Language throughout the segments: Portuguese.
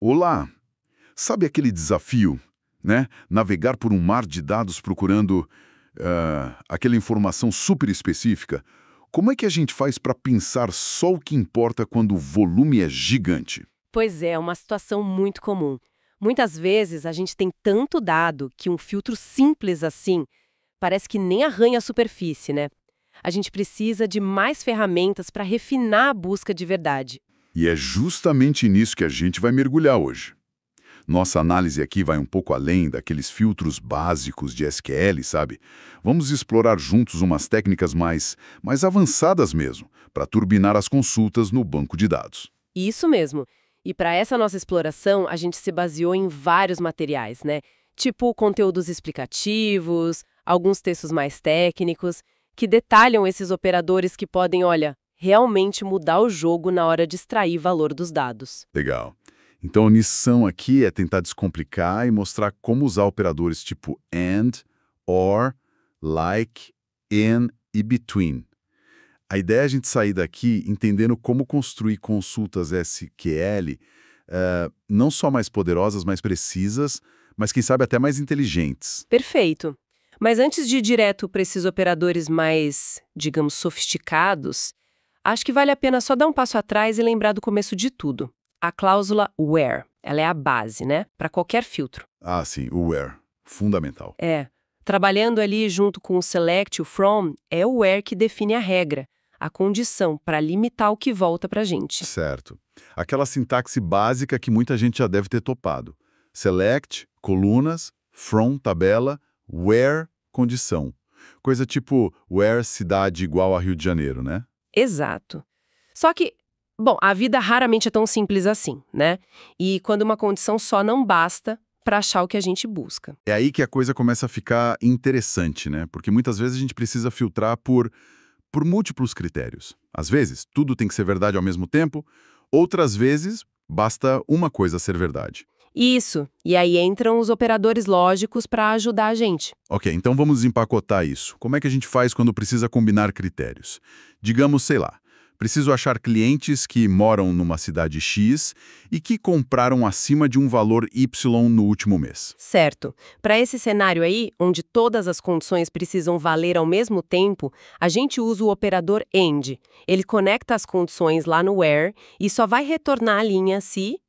Olá! Sabe aquele desafio, né? Navegar por um mar de dados procurando aquela informação super específica? Como é que a gente faz para pensar só o que importa quando o volume é gigante? Pois é, uma situação muito comum. Muitas vezes a gente tem tanto dado que um filtro simples assim parece que nem arranha a superfície, né? A gente precisa de mais ferramentas para refinar a busca de verdade. E é justamente nisso que a gente vai mergulhar hoje. Nossa análise aqui vai um pouco além daqueles filtros básicos de SQL, sabe? Vamos explorar juntos umas técnicas mais avançadas mesmo, para turbinar as consultas no banco de dados. Isso mesmo. E para essa nossa exploração, a gente se baseou em vários materiais, né? Tipo conteúdos explicativos, alguns textos mais técnicos, que detalham esses operadores que podem, olha, realmente mudar o jogo na hora de extrair valor dos dados. Legal. Então a missão aqui é tentar descomplicar e mostrar como usar operadores tipo AND, OR, LIKE, IN e BETWEEN. A ideia é a gente sair daqui entendendo como construir consultas SQL não só mais poderosas, mais precisas, mas quem sabe até mais inteligentes. Perfeito. Mas antes de ir direto para esses operadores mais, digamos, sofisticados, acho que vale a pena só dar um passo atrás e lembrar do começo de tudo. A cláusula where, ela é a base, né? Para qualquer filtro. Ah, sim, o where. Fundamental. Trabalhando ali junto com o select, o from, é o where que define a regra, a condição para limitar o que volta para a gente. Certo. Aquela sintaxe básica que muita gente já deve ter topado. Select, colunas, from, tabela, where, condição. Coisa tipo where cidade igual a Rio de Janeiro, né? Exato. Só que, bom, a vida raramente é tão simples assim, né? E quando uma condição só não basta para achar o que a gente busca. É aí que a coisa começa a ficar interessante, né? Porque muitas vezes a gente precisa filtrar por múltiplos critérios. Às vezes, tudo tem que ser verdade ao mesmo tempo, outras vezes, basta uma coisa ser verdade. Isso. E aí entram os operadores lógicos para ajudar a gente. Ok, então vamos empacotar isso. Como é que a gente faz quando precisa combinar critérios? Digamos, sei lá, preciso achar clientes que moram numa cidade X e que compraram acima de um valor Y no último mês. Certo. Para esse cenário aí, onde todas as condições precisam valer ao mesmo tempo, a gente usa o operador AND. Ele conecta as condições lá no where e só vai retornar a linha se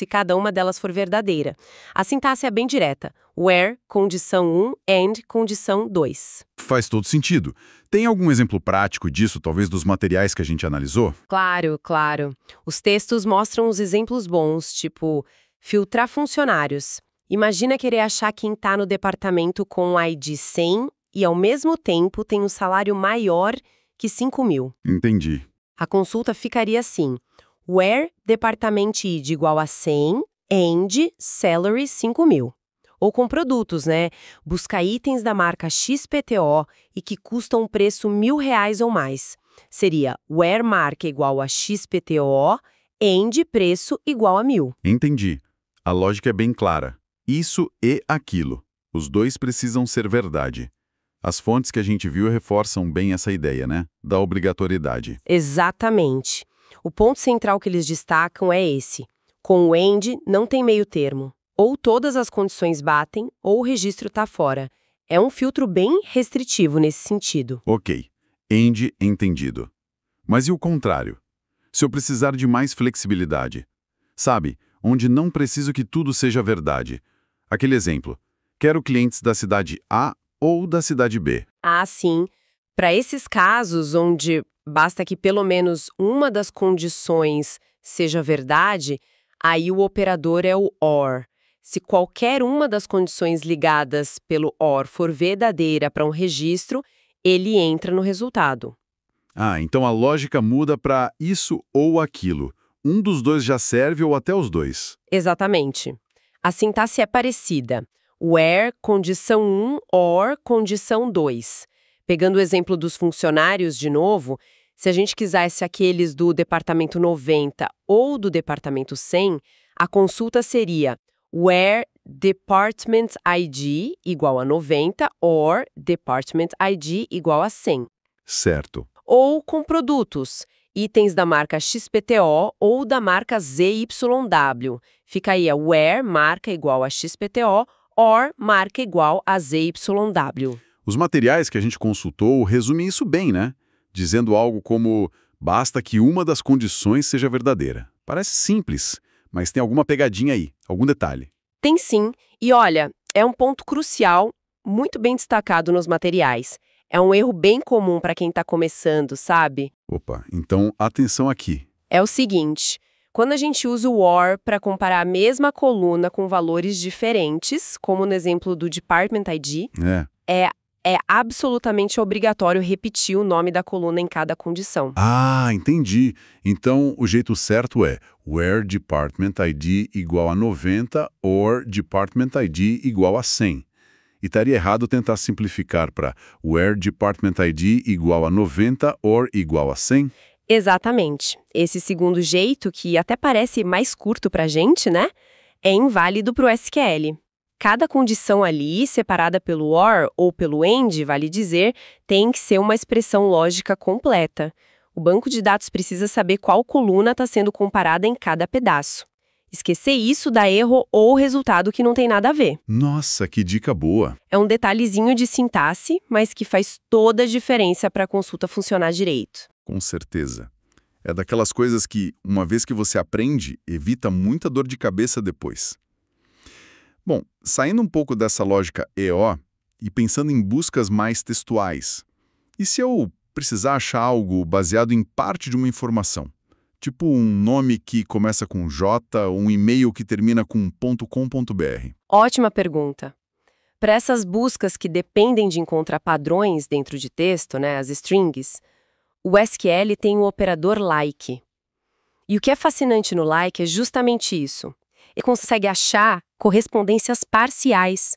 cada uma delas for verdadeira. A sintaxe é bem direta. Where, condição 1, AND, condição 2. Faz todo sentido. Tem algum exemplo prático disso, talvez dos materiais que a gente analisou? Claro, claro. Os textos mostram os exemplos bons, tipo filtrar funcionários. Imagina querer achar quem está no departamento com o ID 100 e, ao mesmo tempo, tem um salário maior que 5.000. Entendi. A consulta ficaria assim: where department id igual a 100 and salary 5.000. Ou com produtos, né? Busca itens da marca XPTO e que custam um preço R$ 1.000 ou mais. Seria where marca igual a XPTO and preço igual a 1.000. Entendi. A lógica é bem clara. Isso e aquilo. Os dois precisam ser verdade. As fontes que a gente viu reforçam bem essa ideia, né? Da obrigatoriedade. Exatamente. O ponto central que eles destacam é esse. Com o AND não tem meio termo. Ou todas as condições batem, ou o registro está fora. É um filtro bem restritivo nesse sentido. Ok. AND entendido. Mas e o contrário? Se eu precisar de mais flexibilidade? Sabe, onde não preciso que tudo seja verdade. Aquele exemplo. Quero clientes da cidade A ou da cidade B. Ah, sim. Para esses casos onde basta que pelo menos uma das condições seja verdade, aí o operador é o OR. Se qualquer uma das condições ligadas pelo OR for verdadeira para um registro, ele entra no resultado. Ah, então a lógica muda para isso ou aquilo. Um dos dois já serve ou até os dois. Exatamente. A sintaxe é parecida. Where, condição 1, OR, condição 2. Pegando o exemplo dos funcionários de novo, se a gente quisesse aqueles do departamento 90 ou do departamento 100, a consulta seria where department ID igual a 90 or department ID igual a 100. Certo. Ou com produtos. itens da marca XPTO ou da marca ZYW. Fica aí a where, marca igual a XPTO, or, marca igual a ZYW. Os materiais que a gente consultou resumem isso bem, né? Dizendo algo como, basta que uma das condições seja verdadeira. Parece simples, mas tem alguma pegadinha aí, algum detalhe. Tem sim, e olha, é um ponto crucial, muito bem destacado nos materiais. É um erro bem comum para quem está começando, sabe? Opa, então atenção aqui. É o seguinte, quando a gente usa o OR para comparar a mesma coluna com valores diferentes, como no exemplo do Department ID, é absolutamente obrigatório repetir o nome da coluna em cada condição. Ah, entendi. Então, o jeito certo é where Department ID igual a 90 or Department ID igual a 100. E estaria errado tentar simplificar para where Department ID igual a 90 or igual a 100? Exatamente. Esse segundo jeito, que até parece mais curto para a gente, né? É inválido para o SQL. Cada condição ali, separada pelo OR ou pelo AND, vale dizer, tem que ser uma expressão lógica completa. O banco de dados precisa saber qual coluna está sendo comparada em cada pedaço. Esquecer isso dá erro ou resultado que não tem nada a ver. Nossa, que dica boa! É um detalhezinho de sintaxe, mas que faz toda a diferença para a consulta funcionar direito. Com certeza. É daquelas coisas que, uma vez que você aprende, evita muita dor de cabeça depois. Bom, saindo um pouco dessa lógica EO e pensando em buscas mais textuais, e se eu precisar achar algo baseado em parte de uma informação? Tipo um nome que começa com J ou um e-mail que termina com .com.br. Ótima pergunta. Para essas buscas que dependem de encontrar padrões dentro de texto, né, as strings, o SQL tem o operador like. E o que é fascinante no like é justamente isso. Ele consegue achar correspondências parciais.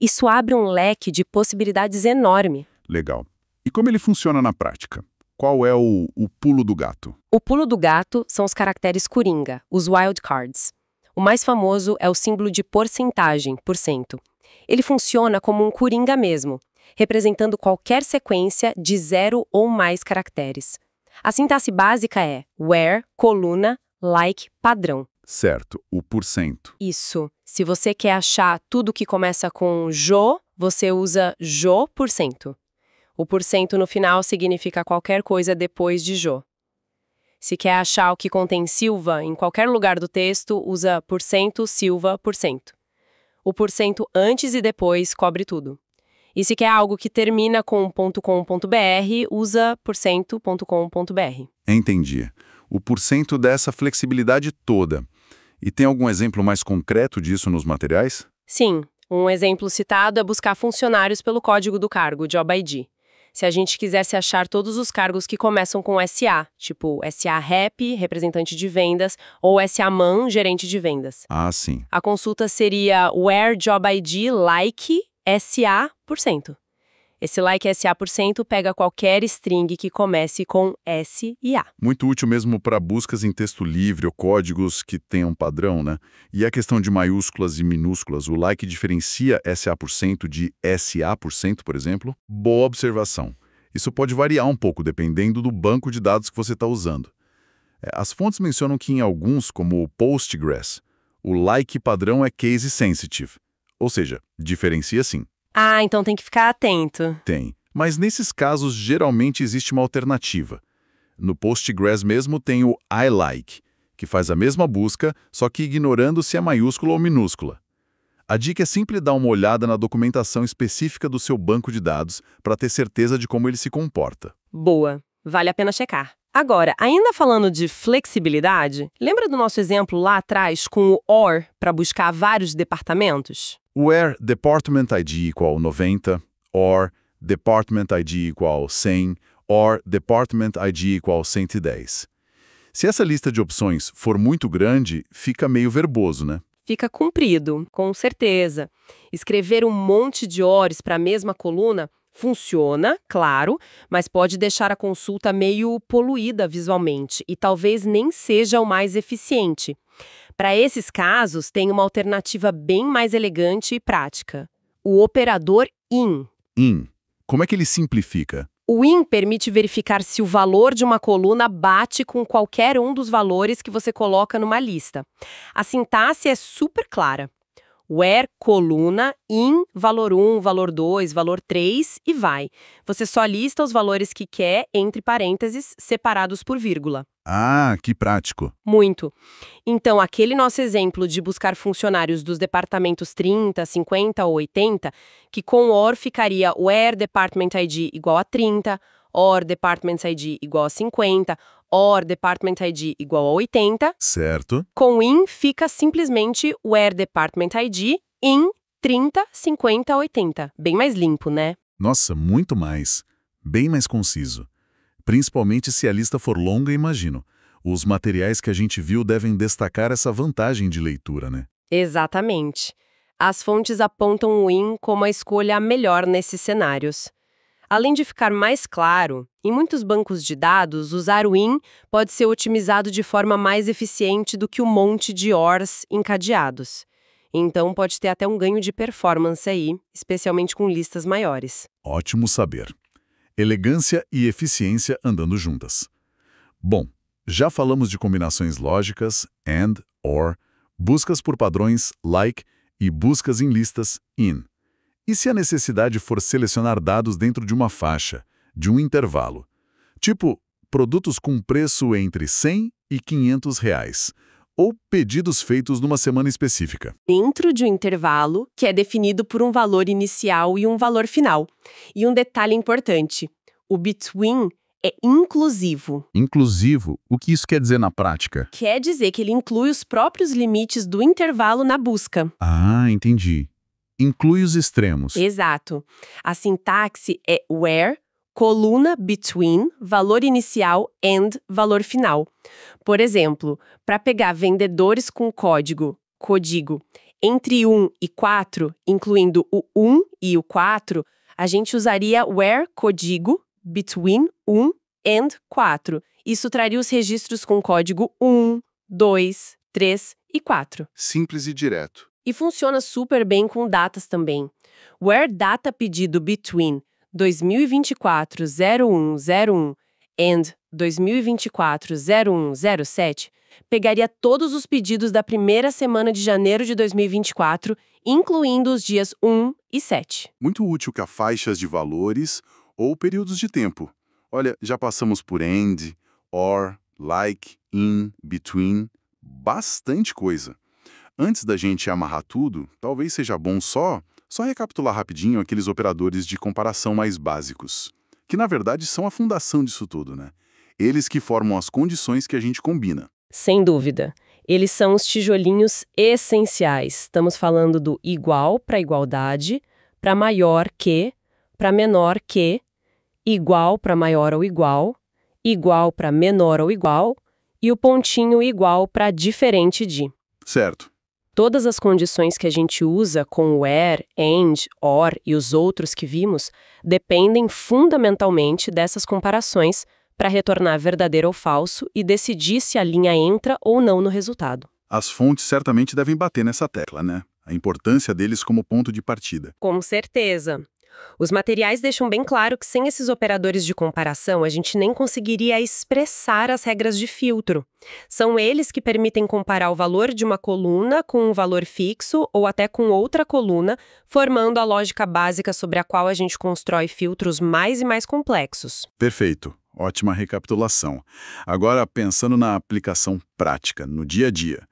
Isso abre um leque de possibilidades enorme. Legal. E como ele funciona na prática? Qual é o pulo do gato? O pulo do gato são os caracteres coringa, os wildcards. O mais famoso é o símbolo de porcentagem, %. Ele funciona como um coringa mesmo, representando qualquer sequência de 0 ou mais caracteres. A sintaxe básica é where, coluna, like, padrão. Certo, o %. Isso. Se você quer achar tudo que começa com jo, você usa jo%. O % no final significa qualquer coisa depois de jo. Se quer achar o que contém Silva em qualquer lugar do texto, usa %Silva%. O % antes e depois cobre tudo. E se quer algo que termina com .com.br, usa %.com.br. Entendi. O % dessa flexibilidade toda. E tem algum exemplo mais concreto disso nos materiais? Sim, um exemplo citado é buscar funcionários pelo código do cargo, Job ID. Se a gente quisesse achar todos os cargos que começam com SA, tipo SA Rep, representante de vendas, ou SA Man, gerente de vendas. Ah, sim. A consulta seria where Job ID like SA%. Esse like SA% pega qualquer string que comece com S e A. Muito útil mesmo para buscas em texto livre ou códigos que tenham padrão, né? E a questão de maiúsculas e minúsculas, o like diferencia SA% de SA%, por exemplo? Boa observação. Isso pode variar um pouco dependendo do banco de dados que você está usando. As fontes mencionam que em alguns, como o Postgres, o like padrão é case sensitive, ou seja, diferencia sim. Ah, então tem que ficar atento. Tem, mas nesses casos geralmente existe uma alternativa. No Postgres mesmo tem o iLike, que faz a mesma busca, só que ignorando se é maiúscula ou minúscula. A dica é sempre dar uma olhada na documentação específica do seu banco de dados para ter certeza de como ele se comporta. Boa, vale a pena checar. Agora, ainda falando de flexibilidade, lembra do nosso exemplo lá atrás com o OR para buscar vários departamentos? Where Department ID igual 90, or Department ID igual 100, or Department ID igual 110. Se essa lista de opções for muito grande, fica meio verboso, né? Fica comprido, com certeza. Escrever um monte de ORs para a mesma coluna funciona, claro, mas pode deixar a consulta meio poluída visualmente e talvez nem seja o mais eficiente. Para esses casos, tem uma alternativa bem mais elegante e prática. O operador IN. IN. Como é que ele simplifica? O in permite verificar se o valor de uma coluna bate com qualquer um dos valores que você coloca numa lista. A sintaxe é super clara. Where, coluna, in, valor 1, valor 2, valor 3 e vai. Você só lista os valores que quer entre parênteses, separados por vírgula. Ah, que prático. Muito. Então, aquele nosso exemplo de buscar funcionários dos departamentos 30, 50 ou 80, que com OR ficaria where department ID igual a 30, OR department ID igual a 50, OR department ID igual a 80, Certo. com in fica simplesmente where department ID in 30, 50, 80. Bem mais limpo, né? Nossa, muito mais. Bem mais conciso. Principalmente se a lista for longa, imagino. Os materiais que a gente viu devem destacar essa vantagem de leitura, né? Exatamente. As fontes apontam o in como a escolha melhor nesses cenários. Além de ficar mais claro, em muitos bancos de dados, usar o in pode ser otimizado de forma mais eficiente do que o monte de ORs encadeados. Então, pode ter até um ganho de performance aí, especialmente com listas maiores. Ótimo saber. Elegância e eficiência andando juntas. Bom, já falamos de combinações lógicas, and, or, buscas por padrões, like, e buscas em listas, in. E se a necessidade for selecionar dados dentro de uma faixa, de um intervalo? Tipo, produtos com preço entre R$100 e R$500, ou pedidos feitos numa semana específica. Dentro de um intervalo, que é definido por um valor inicial e um valor final. E um detalhe importante, o between é inclusivo. Inclusivo, o que isso quer dizer na prática? Quer dizer que ele inclui os próprios limites do intervalo na busca. Ah, entendi. Inclui os extremos. Exato. A sintaxe é where, coluna between, valor inicial and valor final. Por exemplo, para pegar vendedores com código entre 1 e 4, incluindo o 1 e o 4, a gente usaria where código between 1 and 4. Isso traria os registros com código 1, 2, 3 e 4. Simples e direto. E funciona super bem com datas também. Where data pedido between 2024-0101 and 2024-0107 pegaria todos os pedidos da primeira semana de janeiro de 2024, incluindo os dias 1 e 7. Muito útil para faixas de valores ou períodos de tempo. Olha, já passamos por and, or, like, in, between, bastante coisa. Antes da gente amarrar tudo, talvez seja bom só recapitular rapidinho aqueles operadores de comparação mais básicos, que na verdade são a fundação disso tudo, né? Eles que formam as condições que a gente combina. Sem dúvida. Eles são os tijolinhos essenciais. Estamos falando do igual para igualdade, para maior que, para menor que, igual para maior ou igual para menor ou igual, e o pontinho igual para diferente de. Certo. Todas as condições que a gente usa com where, and, or e os outros que vimos dependem fundamentalmente dessas comparações para retornar verdadeiro ou falso e decidir se a linha entra ou não no resultado. As fontes certamente devem bater nessa tecla, né? A importância deles como ponto de partida. Com certeza. Os materiais deixam bem claro que sem esses operadores de comparação, a gente nem conseguiria expressar as regras de filtro. São eles que permitem comparar o valor de uma coluna com um valor fixo ou até com outra coluna, formando a lógica básica sobre a qual a gente constrói filtros mais e mais complexos. Perfeito. Ótima recapitulação. Agora, pensando na aplicação prática, no dia a dia.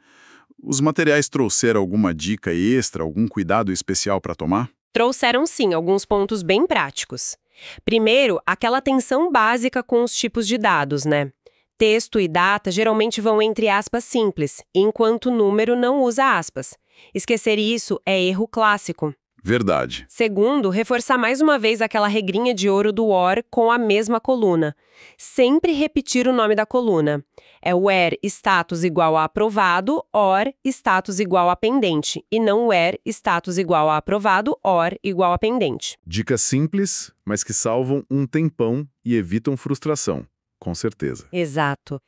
Os materiais trouxeram alguma dica extra, algum cuidado especial para tomar? Trouxeram sim alguns pontos bem práticos. Primeiro, aquela atenção básica com os tipos de dados, né? Texto e data geralmente vão entre aspas simples, enquanto número não usa aspas. Esquecer isso é erro clássico. Verdade. Segundo, reforçar mais uma vez aquela regrinha de ouro do OR com a mesma coluna. Sempre repetir o nome da coluna. É where status igual a aprovado, OR status igual a pendente, e não where status igual a aprovado, OR igual a pendente. Dicas simples, mas que salvam um tempão e evitam frustração, com certeza. Exato.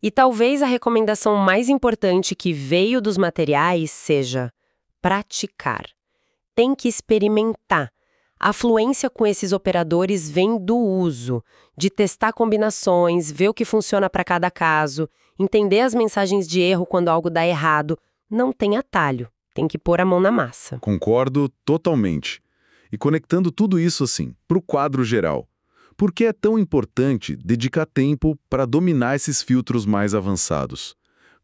E talvez a recomendação mais importante que veio dos materiais seja praticar. Tem que experimentar. A fluência com esses operadores vem do uso, de testar combinações, ver o que funciona para cada caso, entender as mensagens de erro quando algo dá errado. Não tem atalho, tem que pôr a mão na massa. Concordo totalmente. E conectando tudo isso assim, para o quadro geral, por que é tão importante dedicar tempo para dominar esses filtros mais avançados?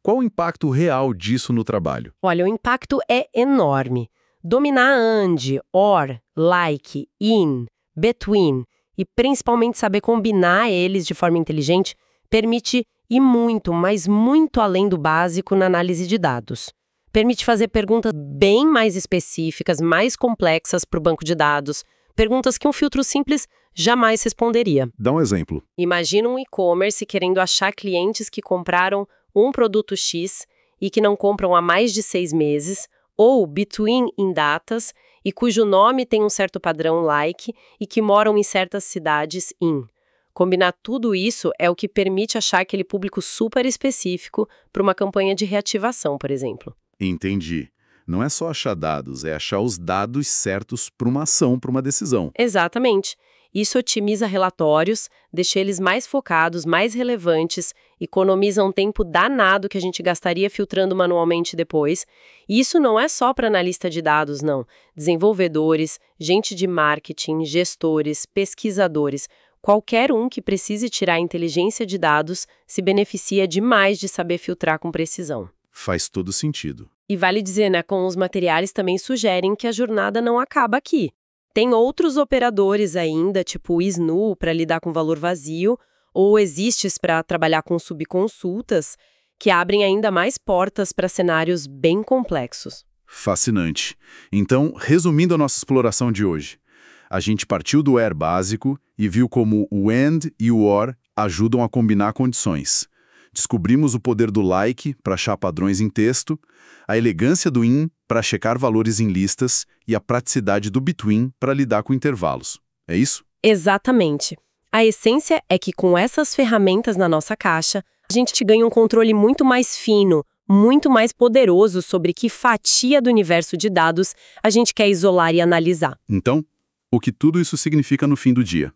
Qual o impacto real disso no trabalho? Olha, o impacto é enorme. Dominar and, or, like, in, between e principalmente saber combinar eles de forma inteligente permite ir muito, mas muito além do básico na análise de dados. Permite fazer perguntas bem mais específicas, mais complexas para o banco de dados, perguntas que um filtro simples jamais responderia. Dá um exemplo. Imagina um e-commerce querendo achar clientes que compraram um produto X e que não compram há mais de 6 meses, ou between em datas, e cujo nome tem um certo padrão like e que moram em certas cidades in. Combinar tudo isso é o que permite achar aquele público super específico para uma campanha de reativação, por exemplo. Entendi. Não é só achar dados, é achar os dados certos para uma ação, para uma decisão. Exatamente. Isso otimiza relatórios, deixa eles mais focados, mais relevantes, economiza um tempo danado que a gente gastaria filtrando manualmente depois. E isso não é só para analista de dados, não. Desenvolvedores, gente de marketing, gestores, pesquisadores, qualquer um que precise tirar a inteligência de dados se beneficia demais de saber filtrar com precisão. Faz todo sentido. E vale dizer, né, com os materiais também sugerem que a jornada não acaba aqui. Tem outros operadores ainda, tipo o SNU, para lidar com valor vazio, ou Existes para trabalhar com subconsultas, que abrem ainda mais portas para cenários bem complexos. Fascinante. Então, resumindo a nossa exploração de hoje, a gente partiu do where básico e viu como o and e o or ajudam a combinar condições. Descobrimos o poder do like para achar padrões em texto, a elegância do in para checar valores em listas e a praticidade do between para lidar com intervalos. É isso? Exatamente. A essência é que com essas ferramentas na nossa caixa, a gente ganha um controle muito mais fino, muito mais poderoso sobre que fatia do universo de dados a gente quer isolar e analisar. Então, o que tudo isso significa no fim do dia?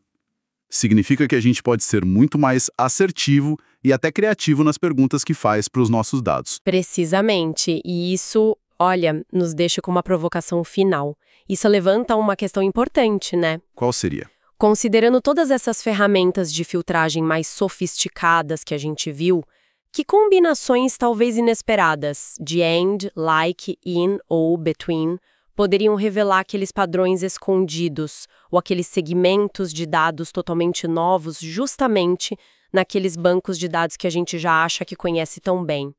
Significa que a gente pode ser muito mais assertivo e até criativo nas perguntas que faz para os nossos dados. Precisamente. E isso, olha, nos deixa com uma provocação final. Isso levanta uma questão importante, né? Qual seria? Considerando todas essas ferramentas de filtragem mais sofisticadas que a gente viu, que combinações talvez inesperadas de and, like, in ou between poderiam revelar aqueles padrões escondidos ou aqueles segmentos de dados totalmente novos justamente naqueles bancos de dados que a gente já acha que conhece tão bem?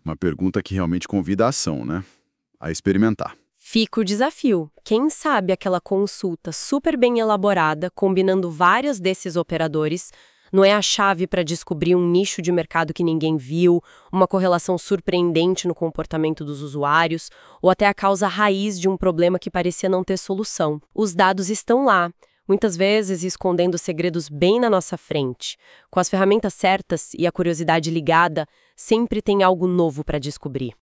Uma pergunta que realmente convida a ação, né? A experimentar. Fica o desafio. Quem sabe aquela consulta super bem elaborada, combinando vários desses operadores, não é a chave para descobrir um nicho de mercado que ninguém viu, uma correlação surpreendente no comportamento dos usuários, ou até a causa raiz de um problema que parecia não ter solução. Os dados estão lá, muitas vezes escondendo segredos bem na nossa frente. Com as ferramentas certas e a curiosidade ligada, sempre tem algo novo para descobrir.